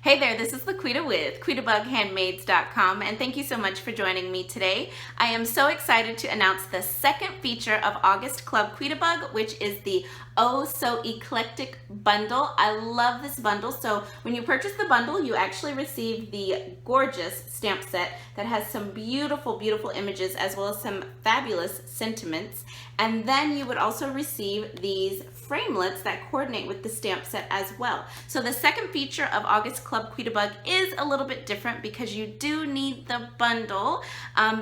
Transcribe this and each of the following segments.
Hey there, this is LaQuita with QuitabugHandmaids.com, and thank you so much for joining me today. I am so excited to announce the second feature of August Club Quitabug, which is the Oh So Eclectic bundle. I love this bundle. So when you purchase the bundle, you actually receive the gorgeous stamp set that has some beautiful, beautiful images as well as some fabulous sentiments. And then you would also receive these framelits that coordinate with the stamp set as well. So the second feature of August Club Quitabug is a little bit different because you do need the bundle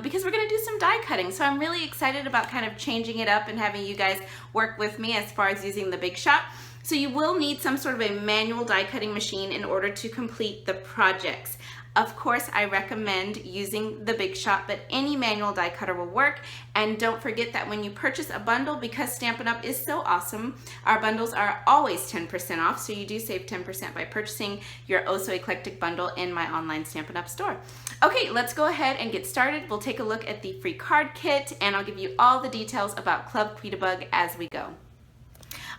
because we're going to do some die cutting. So I'm really excited about kind of changing it up and having you guys work with me as far as using the Big Shot. So you will need some sort of a manual die cutting machine in order to complete the projects. Of course, I recommend using the Big Shot, but any manual die cutter will work. And don't forget that when you purchase a bundle, because Stampin' Up! Is so awesome, our bundles are always 10% off, so you do save 10% by purchasing your Oh So Eclectic bundle in my online Stampin' Up! Store. Okay, let's go ahead and get started. We'll take a look at the free card kit, and I'll give you all the details about Club Quitabug as we go.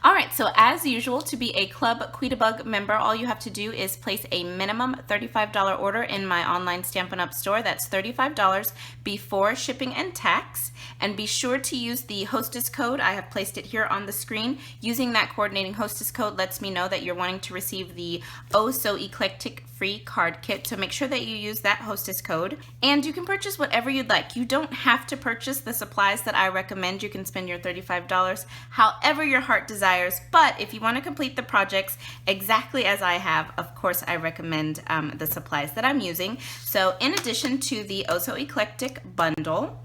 Alright, so as usual, to be a Club Quitabug member, all you have to do is place a minimum $35 order in my online Stampin' Up! Store. That's $35 before shipping and tax. And be sure to use the hostess code. I have placed it here on the screen. Using that coordinating hostess code lets me know that you're wanting to receive the Oh So Eclectic free card kit. So make sure that you use that hostess code. And you can purchase whatever you'd like. You don't have to purchase the supplies that I recommend. You can spend your $35 however your heart desires. But if you want to complete the projects exactly as I have, of course I recommend the supplies that I'm using. So in addition to the Oh So Eclectic bundle,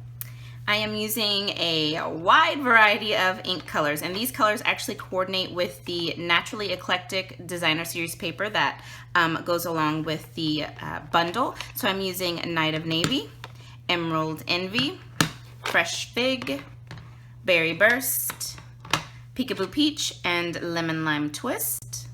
I am using a wide variety of ink colors, and these colors actually coordinate with the Naturally Eclectic Designer Series paper that goes along with the bundle. So I'm using Night of Navy, Emerald Envy, Fresh Fig, Berry Burst, Peekaboo Peach, and Lemon Lime Twist.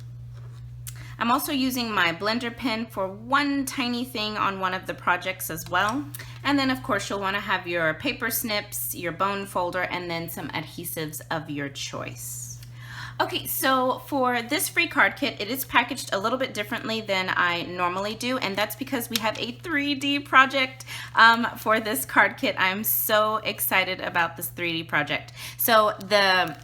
I'm also using my blender pen for one tiny thing on one of the projects as well. And then of course you'll want to have your paper snips, your bone folder, and then some adhesives of your choice. Okay, so for this free card kit, it is packaged a little bit differently than I normally do, and that's because we have a 3D project for this card kit. I'm so excited about this 3D project. So the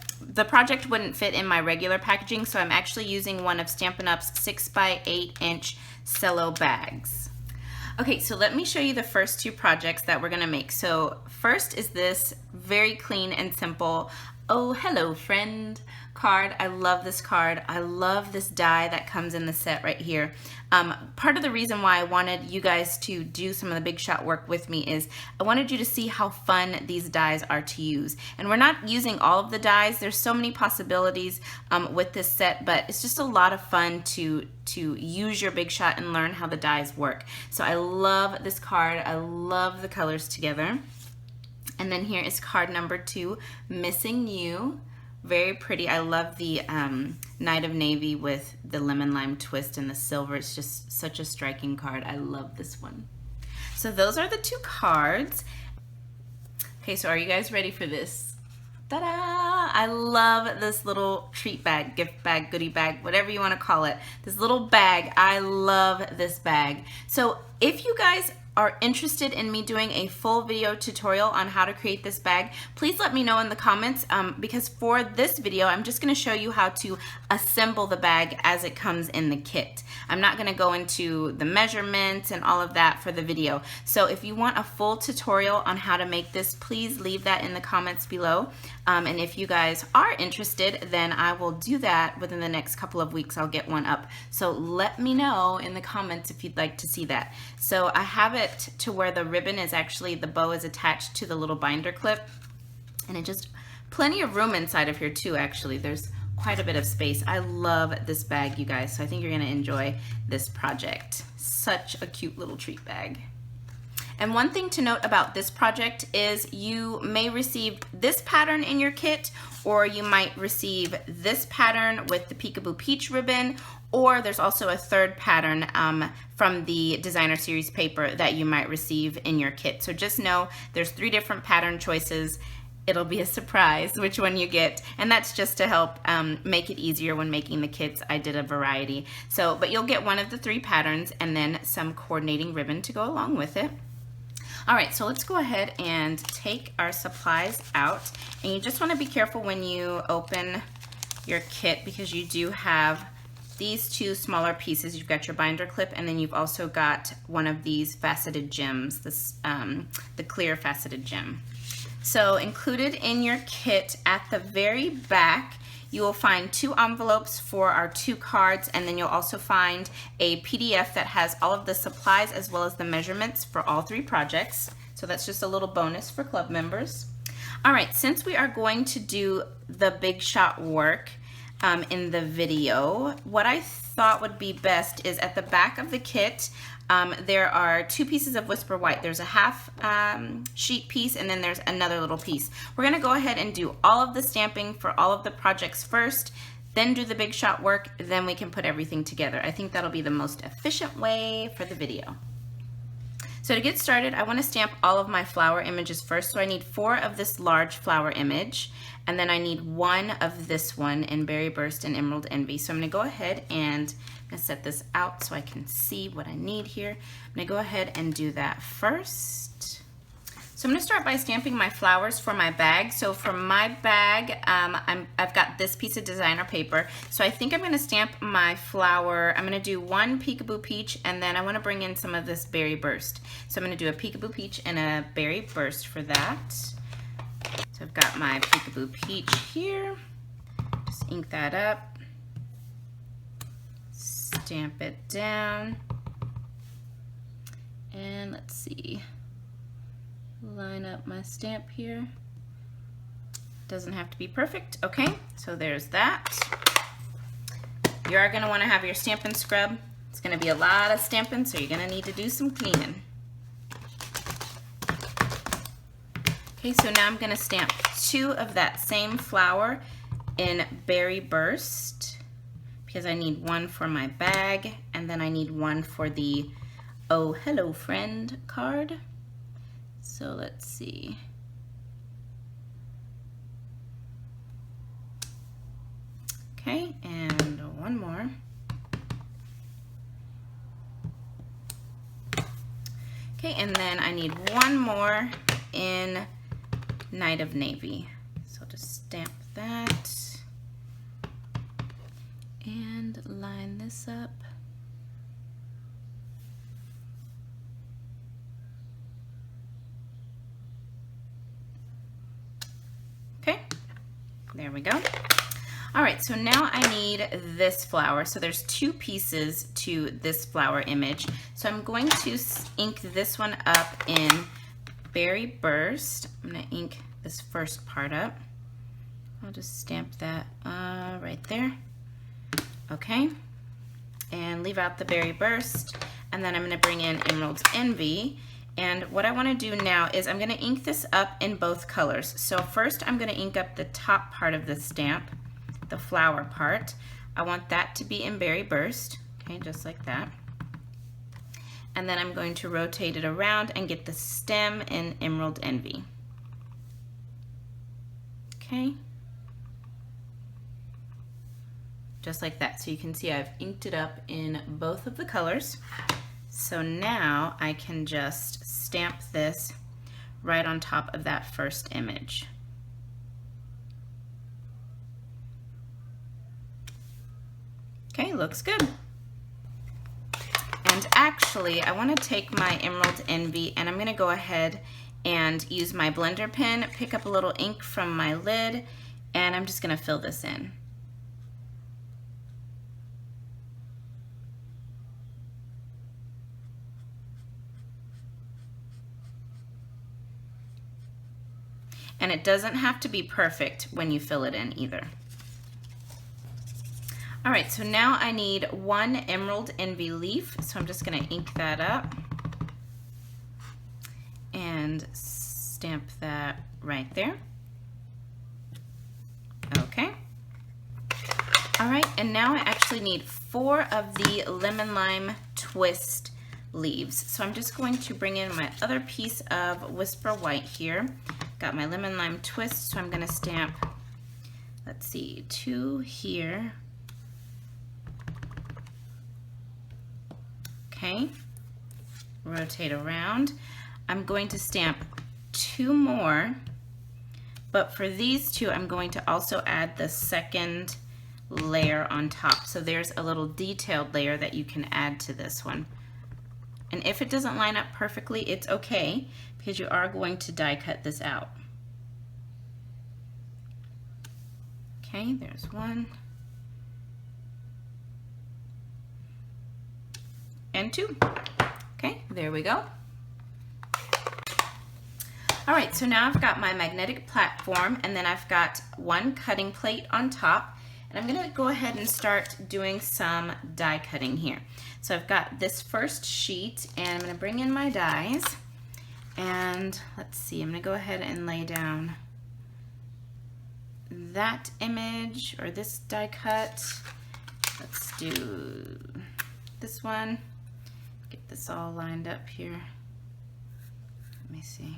project wouldn't fit in my regular packaging, so I'm actually using one of Stampin' Up's 6x8 inch cello bags. Okay, so let me show you the first two projects that we're gonna make. So first is this very clean and simple Oh Hello Friend card. I love this card. I love this die that comes in the set right here. Part of the reason why I wanted you guys to do some of the Big Shot work with me is I wanted you to see how fun these dies are to use. And we're not using all of the dies. There's so many possibilities with this set, but it's just a lot of fun to use your Big Shot and learn how the dies work. So I love this card. I love the colors together. And then here is card number 2, Missing You. Very pretty. I love the Night of Navy with the lemon lime twist and the silver. It's just such a striking card. I love this one. So those are the two cards. Okay, so are you guys ready for this? Ta-da! I love this little treat bag, gift bag, goodie bag, whatever you want to call it. This little bag, I love this bag. So if you guys are interested in me doing a full video tutorial on how to create this bag, please let me know in the comments because for this video I'm just going to show you how to assemble the bag as it comes in the kit. I'm not going to go into the measurements and all of that for the video. So if you want a full tutorial on how to make this, please leave that in the comments below. And if you guys are interested, then I will do that within the next couple of weeks. I'll get one up. So let me know in the comments if you'd like to see that. So I have it to where the ribbon is actually, the bow is attached to the little binder clip, and it just plenty of room inside of here too. Actually, there's quite a bit of space. I love this bag, you guys, so I think you're gonna enjoy this project. Such a cute little treat bag. And one thing to note about this project is you may receive this pattern in your kit, or you might receive this pattern with the Peekaboo Peach ribbon, or there's also a third pattern from the Designer Series paper that you might receive in your kit. So just know there's 3 different pattern choices it'll be a surprise which one you get, and that's just to help make it easier when making the kits. I did a variety, but you'll get one of the 3 patterns and then some coordinating ribbon to go along with it. All right, so let's go ahead and take our supplies out, and you just want to be careful when you open your kit because you do have these 2 smaller pieces. You've got your binder clip, and then you've also got one of these faceted gems, the clear faceted gem. So included in your kit at the very back, you will find 2 envelopes for our 2 cards, and then you'll also find a PDF that has all of the supplies as well as the measurements for all 3 projects. So that's just a little bonus for club members. All right, since we are going to do the big shot work in the video, what I thought would be best is at the back of the kit, there are 2 pieces of Whisper White. There's a half sheet piece, and then there's another little piece. We're gonna go ahead and do all of the stamping for all of the projects first, then do the big shot work, then we can put everything together. I think that'll be the most efficient way for the video. So to get started, I want to stamp all of my flower images first. So I need 4 of this large flower image, and then I need 1 of this one in Berry Burst and Emerald Envy. So I'm going to go ahead and I'm going to set this out so I can see what I need here. I'm going to go ahead and do that first. So I'm going to start by stamping my flowers for my bag. So for my bag, I've got this piece of designer paper. So I think I'm going to stamp my flower. I'm going to do 1 Peekaboo Peach, and then I want to bring in some of this Berry Burst. So I'm going to do a Peekaboo Peach and a Berry Burst for that. So I've got my Peekaboo Peach here. Just ink that up. Stamp it down. And let's see. Line up my stamp here. Doesn't have to be perfect. Okay, so there's that. You are going to want to have your Stampin' scrub. It's going to be a lot of stamping, so you're going to need to do some cleaning. Okay, so now I'm going to stamp 2 of that same flower in Berry Burst because I need 1 for my bag, and then I need 1 for the Oh Hello Friend card. So let's see. Okay, and 1 more. Okay, and then I need 1 more in Night of Navy. So just stamp that and line this up. Okay, there we go. All right, so now I need this flower. So there's 2 pieces to this flower image. So I'm going to ink this one up in Berry Burst. I'm gonna ink this first part up. I'll just stamp that right there. Okay, and leave out the Berry Burst. And then I'm gonna bring in Emerald Envy. And what I want to do now is I'm going to ink this up in both colors. So first I'm going to ink up the top part of the stamp, the flower part. I want that to be in Berry Burst, okay, just like that. And then I'm going to rotate it around and get the stem in Emerald Envy. Okay. Just like that. So you can see I've inked it up in both of the colors. So now I can just stamp this right on top of that first image. Okay, looks good. And actually, I want to take my Emerald Envy and I'm going to go ahead and use my blender pen, pick up a little ink from my lid, and I'm just going to fill this in. And it doesn't have to be perfect when you fill it in either. All right, so now I need 1 Emerald Envy leaf, so I'm just gonna ink that up and stamp that right there. Okay. All right, and now I actually need 4 of the Lemon Lime Twist leaves. So I'm just going to bring in my other piece of Whisper White here. Got my lemon lime twist, so I'm going to stamp, let's see, 2 here. Okay, rotate around. I'm going to stamp 2 more, but for these 2, I'm going to also add the second layer on top. So there's a little detailed layer that you can add to this one. And if it doesn't line up perfectly, it's okay, because you are going to die cut this out. Okay, there's 1 and 2. Okay, there we go. All right, so now I've got my magnetic platform, and then I've got 1 cutting plate on top, and I'm gonna go ahead and start doing some die cutting here. So I've got this first sheet, and I'm gonna bring in my dies, and let's see, I'm gonna go ahead and lay down that image, or this die cut. Let's do this one. Get this all lined up here. Let me see.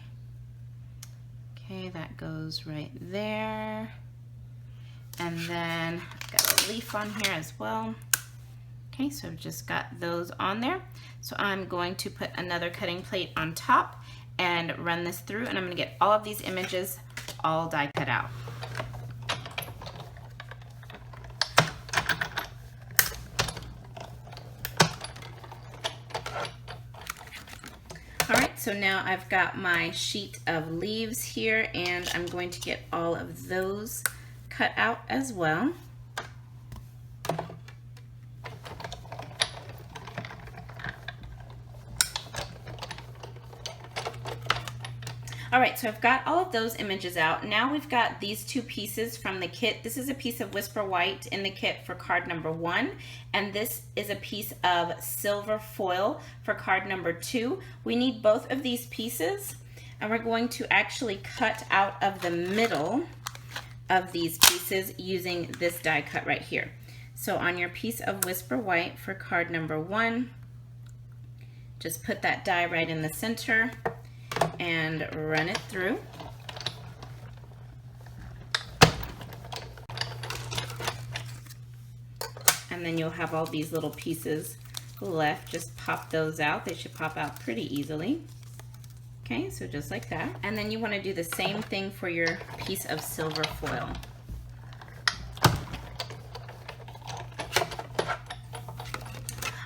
Okay, that goes right there. And then I've got a leaf on here as well. Okay, so I've just got those on there. So I'm going to put another cutting plate on top and run this through, and I'm going to get all of these images all die cut out. So now I've got my sheet of leaves here, and I'm going to get all of those cut out as well. All right, so I've got all of those images out. Now we've got these 2 pieces from the kit. This is a piece of Whisper White in the kit for card number 1, and this is a piece of silver foil for card number 2. We need both of these pieces, and we're going to actually cut out of the middle of these pieces using this die cut right here. So on your piece of Whisper White for card number 1, just put that die right in the center and run it through. And then you'll have all these little pieces left. Just pop those out. They should pop out pretty easily. Okay, so just like that. And then you want to do the same thing for your piece of silver foil.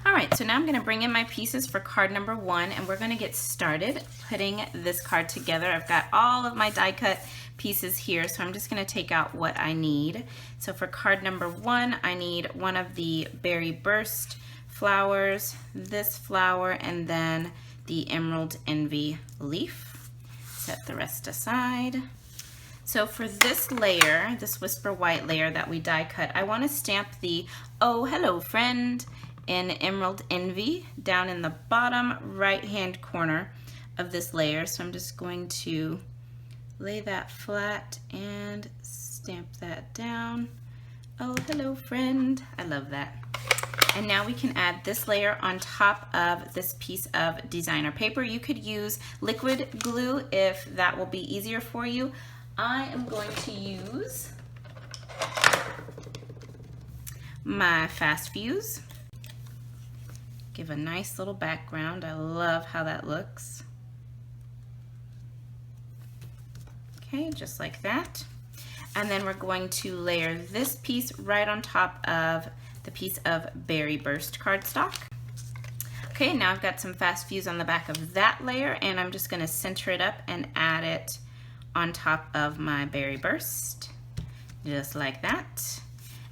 Alright, so now I'm going to bring in my pieces for card number 1, and we're going to get started putting this card together. I've got all of my die cut pieces here, so I'm just going to take out what I need. So for card number 1, I need one of the Berry Burst flowers, this flower, and then the Emerald Envy leaf. Set the rest aside. So for this layer, this Whisper White layer that we die cut, I want to stamp the "Oh Hello Friend" in Emerald Envy down in the bottom right hand corner of this layer. So I'm just going to lay that flat and stamp that down. Oh hello friend, I love that. And now we can add this layer on top of this piece of designer paper. You could use liquid glue if that will be easier for you. I am going to use my Fast Fuse. Give a nice little background. I love how that looks. Okay, just like that. And then we're going to layer this piece right on top of the piece of Berry Burst cardstock. Okay, now I've got some Fast Fuse on the back of that layer, and I'm just going to center it up and add it on top of my Berry Burst, just like that.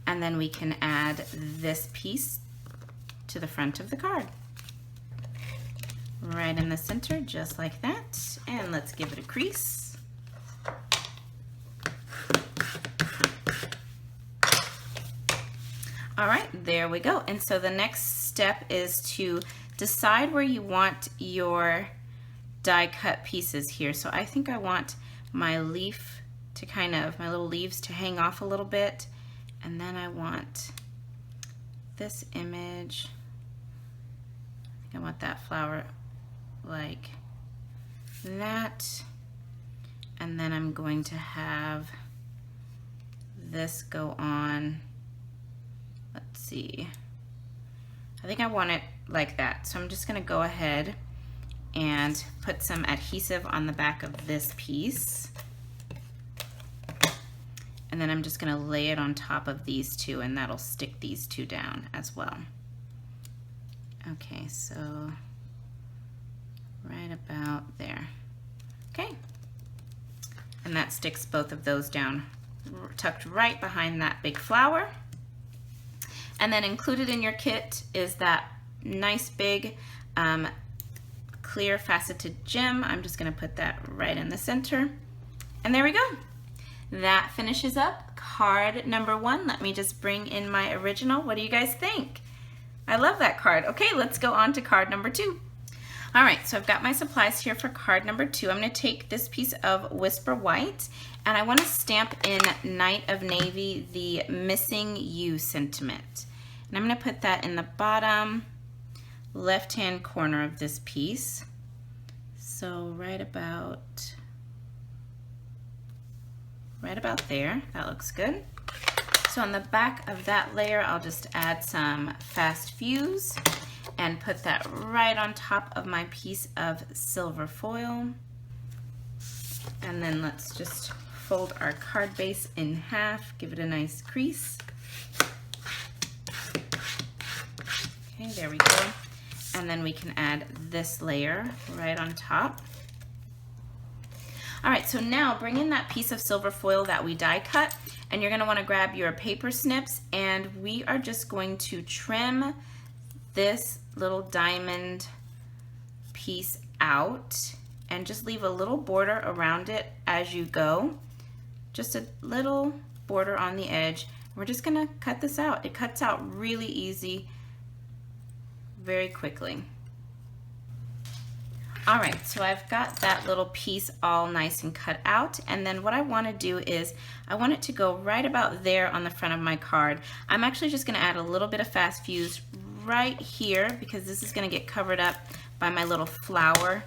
And then we can add this piece to the front of the card. Right in the center, just like that. And let's give it a crease. All right, there we go. And so the next step is to decide where you want your die cut pieces here. So I think I want my leaf to kind of, my little leaves to hang off a little bit. And then I want this image, I want that flower like that. And then I'm going to have this go on, let's see, I think I want it like that. So I'm just gonna go ahead and put some adhesive on the back of this piece. And then I'm just gonna lay it on top of these two, and that'll stick these two down as well. Okay, so right about there. Okay, and that sticks both of those down, tucked right behind that big flower. And then included in your kit is that nice big clear faceted gem. I'm just gonna put that right in the center. And there we go. That finishes up card number 1. Let me just bring in my original. What do you guys think? I love that card. Okay, let's go on to card number 2. All right, so I've got my supplies here for card number 2. I'm gonna take this piece of Whisper White, and I wanna stamp in Night of Navy, the Missing You sentiment. And I'm gonna put that in the bottom left-hand corner of this piece. So right about there, that looks good. So on the back of that layer, I'll just add some Fast Fuse and put that right on top of my piece of silver foil. And then let's just fold our card base in half, give it a nice crease. Okay, there we go. And then we can add this layer right on top. All right, so now bring in that piece of silver foil that we die cut, and you're gonna wanna grab your paper snips, and we are just going to trim this little diamond piece out and just leave a little border around it as you go. Just a little border on the edge. We're just gonna cut this out. It cuts out really easy, very quickly. All right, so I've got that little piece all nice and cut out, and then what I want to do is I want it to go right about there on the front of my card. I'm actually just going to add a little bit of Fast Fuse right here because this is going to get covered up by my little flower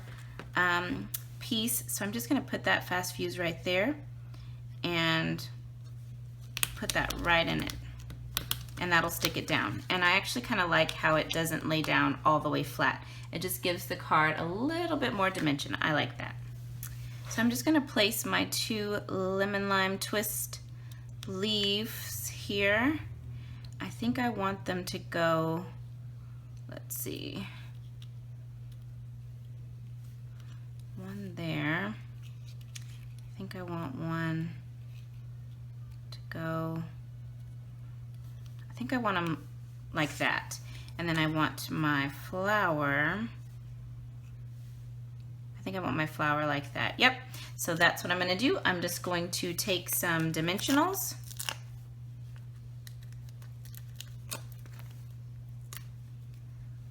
piece. So I'm just going to put that Fast Fuse right there and put that right in it, and that'll stick it down. And I actually kind of like how it doesn't lay down all the way flat. It just gives the card a little bit more dimension. I like that. So I'm just gonna place my 2 lemon lime twist leaves here. I think I want them to go, let's see, one there. I think I want one to go, I think I want them like that. And then I want my flower, I think I want my flower like that. Yep, so that's what I'm gonna do. I'm just going to take some dimensionals,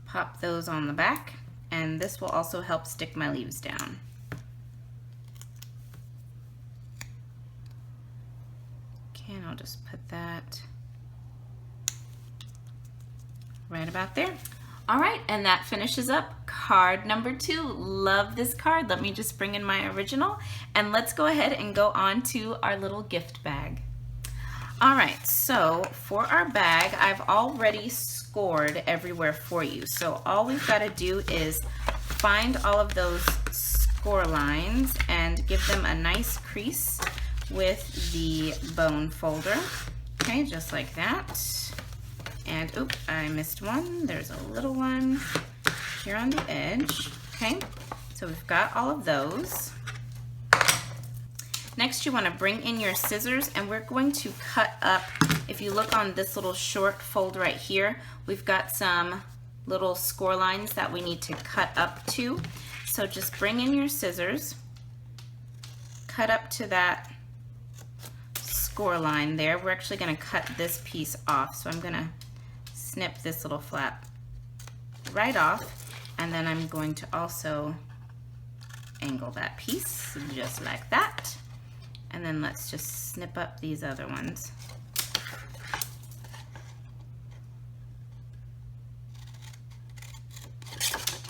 pop those on the back, and this will also help stick my leaves down. Okay, and I'll just put that right about there. All right, and that finishes up card number 2. Love this card. Let me just bring in my original, and let's go ahead and go on to our little gift bag. All right, so for our bag, I've already scored everywhere for you. So all we've got to do is find all of those score lines and give them a nice crease with the bone folder. Okay, just like that. And oops, I missed one. There's a little one here on the edge. Okay, so we've got all of those. Next, you want to bring in your scissors, and we're going to cut up. If you look on this little short fold right here, we've got some little score lines that we need to cut up to. So just bring in your scissors, cut up to that score line there. We're actually going to cut this piece off, so I'm going to snip this little flap right off, and then I'm going to also angle that piece just like that, and then let's just snip up these other ones.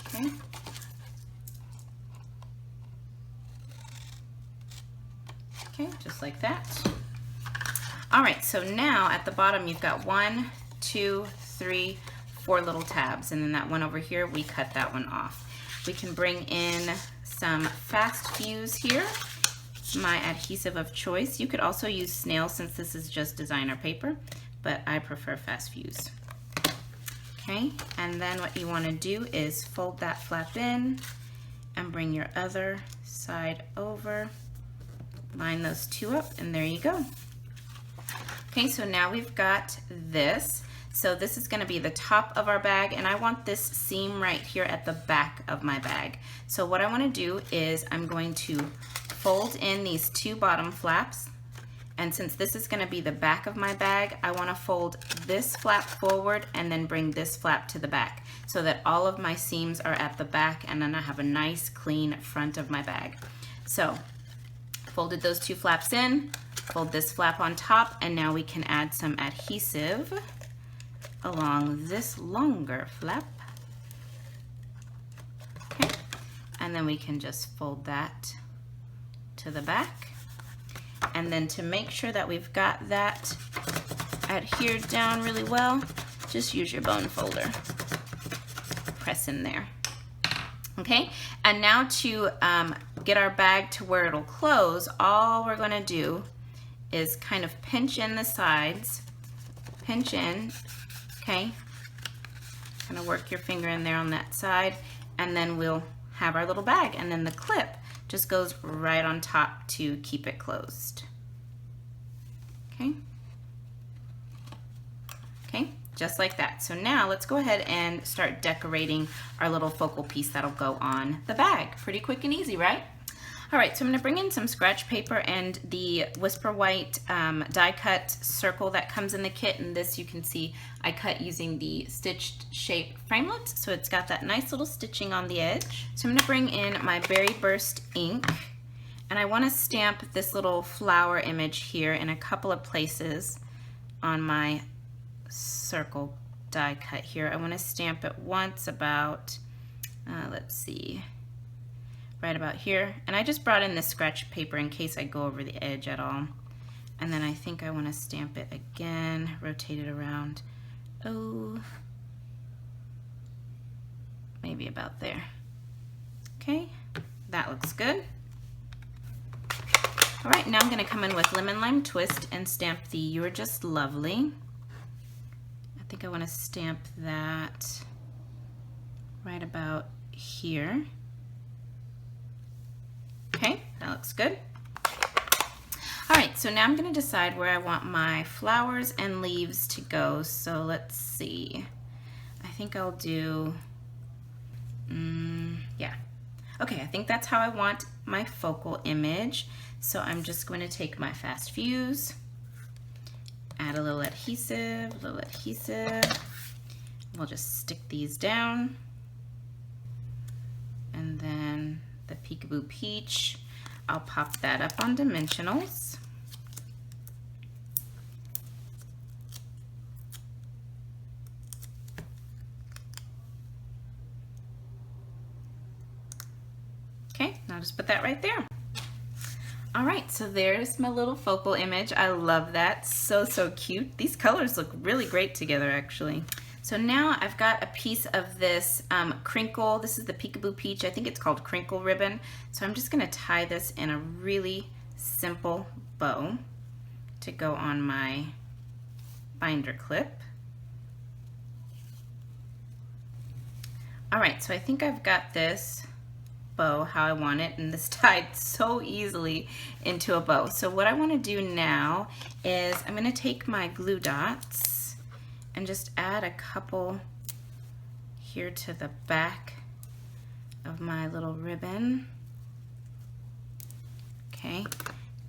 Okay. Okay, just like that. All right, so now at the bottom you've got 1, 2, 3, 4 little tabs, and then that one over here, we cut that one off. We can bring in some fast fuse here, my adhesive of choice. You could also use snail since this is just designer paper, but I prefer fast fuse. Okay, and then what you want to do is fold that flap in and bring your other side over, line those two up, and there you go. Okay, so now we've got this. So this is gonna be the top of our bag, and I want this seam right here at the back of my bag. So what I wanna do is I'm going to fold in these 2 bottom flaps, and since this is gonna be the back of my bag, I wanna fold this flap forward and then bring this flap to the back so that all of my seams are at the back, and then I have a nice clean front of my bag. So folded those 2 flaps in, fold this flap on top, and now we can add some adhesive along this longer flap. Okay, and then we can just fold that to the back. And then to make sure that we've got that adhered down really well, just use your bone folder. Press in there. Okay, and now to get our bag to where it'll close, all we're gonna do is kind of pinch in the sides, pinch in, okay? Kind of work your finger in there on that side, and then we'll have our little bag, and then the clip just goes right on top to keep it closed. Okay? Okay, just like that. So now let's go ahead and start decorating our little focal piece that'll go on the bag. Pretty quick and easy, right? All right, so I'm gonna bring in some scratch paper and the Whisper White die cut circle that comes in the kit, and this you can see I cut using the stitched shape framelit, so it's got that nice little stitching on the edge. So I'm gonna bring in my Berry Burst ink, and I wanna stamp this little flower image here in a couple of places on my circle die cut here. I wanna stamp it once about, let's see, right about here. And I just brought in this scratch paper in case I go over the edge at all. And then I think I want to stamp it again, rotate it around. Oh, maybe about there. Okay, that looks good. All right, now I'm going to come in with Lemon Lime Twist and stamp the You're Just Lovely. I think I want to stamp that right about here. Okay, that looks good. All right, so now I'm gonna decide where I want my flowers and leaves to go. So let's see. I think I'll do, yeah. Okay, I think that's how I want my focal image. So I'm just going to take my fast fuse, add a little adhesive, We'll just stick these down. And then the Peekaboo Peach, I'll pop that up on dimensionals. Okay, now just put that right there. All right, so there's my little focal image. I love that, so cute. These colors look really great together actually. So now I've got a piece of this crinkle. This is the Peekaboo Peach. I think it's called crinkle ribbon. So I'm just gonna tie this in a really simple bow to go on my binder clip. All right, so I think I've got this bow how I want it, and this tied so easily into a bow. So what I wanna do now is I'm gonna take my glue dots and just add a couple here to the back of my little ribbon. Okay,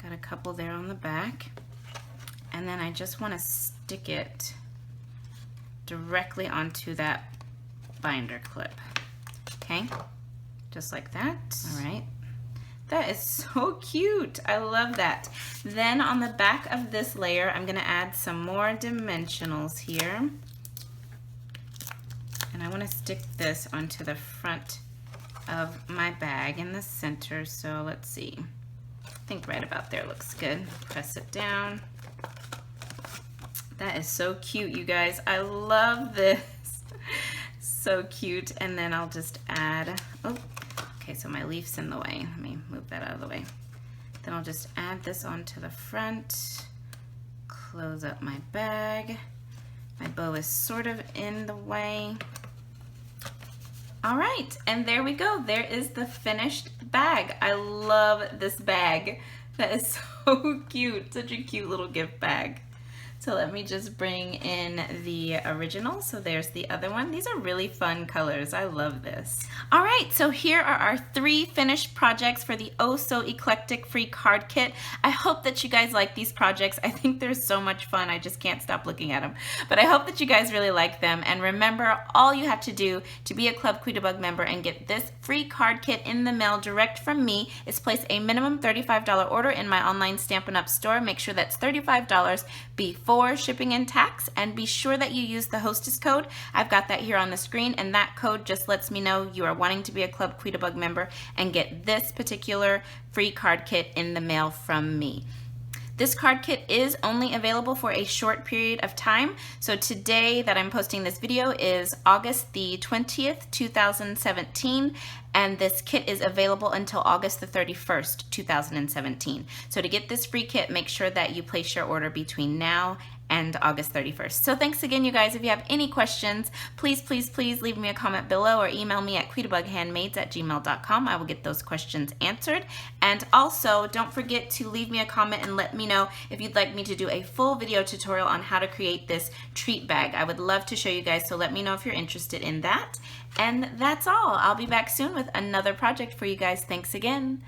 got a couple there on the back. And then I just want to stick it directly onto that binder clip. Okay, just like that. All right. That is so cute. I love that. Then on the back of this layer, I'm gonna add some more dimensionals here. And I wanna stick this onto the front of my bag in the center. So let's see. I think right about there looks good. Press it down. That is so cute, you guys. I love this. So cute. And then I'll just add, oh, okay, so my leaf's in the way. Let me move that out of the way. Then I'll just add this onto the front, close up my bag. My bow is sort of in the way. All right, and there we go. There is the finished bag. I love this bag. That is so cute. Such a cute little gift bag. So let me just bring in the original. So there's the other one. These are really fun colors. I love this. All right, so here are our 3 finished projects for the Oh So Eclectic free card kit. I hope that you guys like these projects. I think they're so much fun. I just can't stop looking at them. But I hope that you guys really like them. And remember, all you have to do to be a Club Quitabug member and get this free card kit in the mail direct from me is place a minimum $35 order in my online Stampin' Up store. Make sure that's $35 before shipping and tax, and be sure that you use the hostess code. I've got that here on the screen, and that code just lets me know you are wanting to be a Club Quitabug member and get this particular free card kit in the mail from me. This card kit is only available for a short period of time. So today that I'm posting this video is August the 20th, 2017, and this kit is available until August the 31st, 2017. So to get this free kit, make sure that you place your order between now and August 31st. So thanks again, you guys. If you have any questions, please, please, please leave me a comment below or email me at quitabughandmaids@gmail.com. I will get those questions answered. And also, don't forget to leave me a comment and let me know if you'd like me to do a full video tutorial on how to create this treat bag. I would love to show you guys, so let me know if you're interested in that. And that's all. I'll be back soon with another project for you guys. Thanks again.